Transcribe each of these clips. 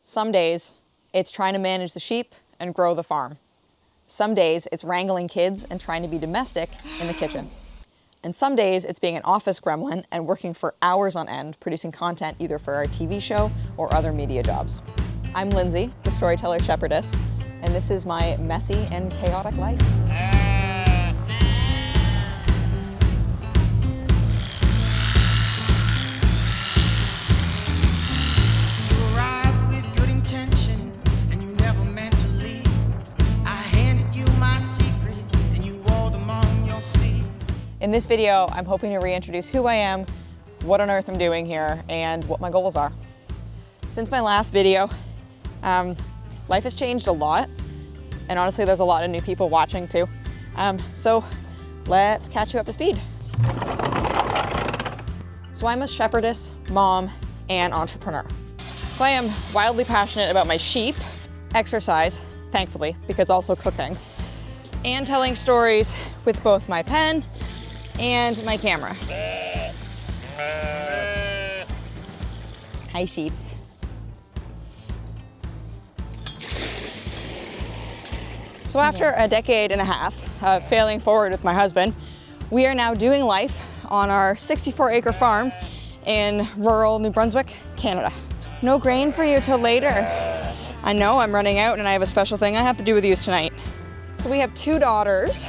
Some days, it's trying to manage the sheep and grow the farm. Some days, it's wrangling kids and trying to be domestic in the kitchen. And some days, it's being an office gremlin and working for hours on end, producing content either for our TV show or other media jobs. I'm Lindsay, the storyteller Shepherdess, and this is my messy and chaotic life. In this video, I'm hoping to reintroduce who I am, what on earth I'm doing here, and what my goals are. Since my last video, life has changed a lot, and honestly, there's a lot of new people watching too. So let's catch you up to speed. So I'm a shepherdess, mom, and entrepreneur. So I am wildly passionate about my sheep, exercise, thankfully, because also cooking, and telling stories with both my pen and my camera. Hi, sheeps. So after a decade and a half of failing forward with my husband, we are now doing life on our 64-acre farm in rural New Brunswick, Canada. No grain for you till later. I know I'm running out and I have a special thing I have to do with you tonight. So we have two daughters,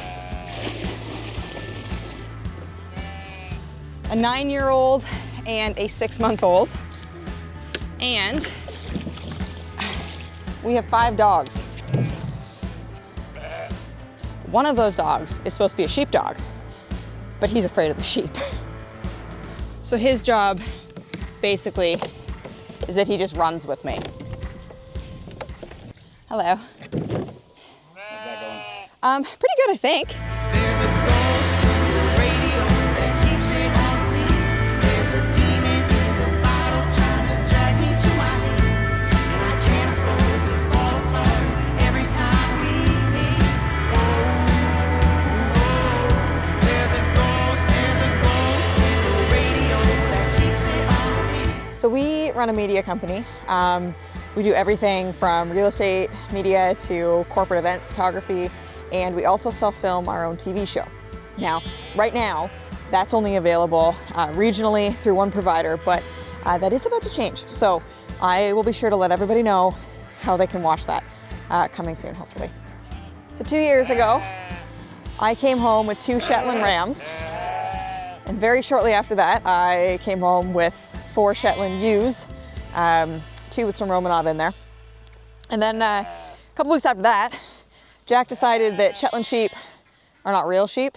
a 9-year-old and a 6-month-old, and we have 5 dogs. One of those dogs is supposed to be a sheepdog, but he's afraid of the sheep. So his job, basically, is that he just runs with me. Hello. How's that going? Pretty good, I think. So we run a media company. We do everything from real estate media to corporate event photography, and we also self-film our own TV show. Now, right now, that's only available regionally through one provider, but that is about to change. So I will be sure to let everybody know how they can watch that coming soon, hopefully. So 2 years ago, I came home with 2 Shetland rams, and very shortly after that, I came home with 4 Shetland ewes, 2 with some Romanov in there. And then a couple weeks after that, Jack decided that Shetland sheep are not real sheep,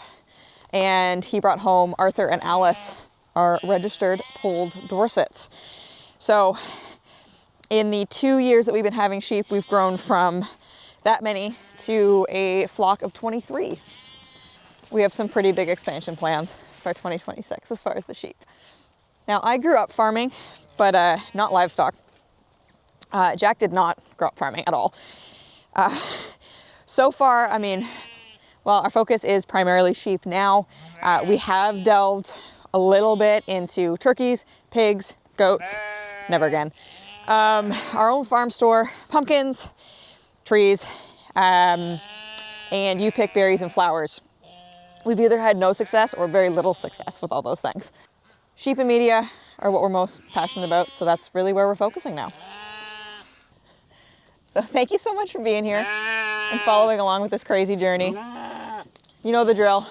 and he brought home Arthur and Alice, our registered polled Dorsets. So in the 2 years that we've been having sheep, we've grown from that many to a flock of 23. We have some pretty big expansion plans for 2026 as far as the sheep. Now, I grew up farming, but not livestock. Jack did not grow up farming at all. So far, I mean, well, our focus is primarily sheep now. We have delved a little bit into turkeys, pigs, goats, never again. Our own farm store, pumpkins, trees, and you pick berries and flowers. We've either had no success or very little success with all those things. Sheep and media are what we're most passionate about, so that's really where we're focusing now. So thank you so much for being here and following along with this crazy journey. You know the drill.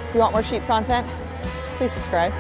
If you want more sheep content, please subscribe.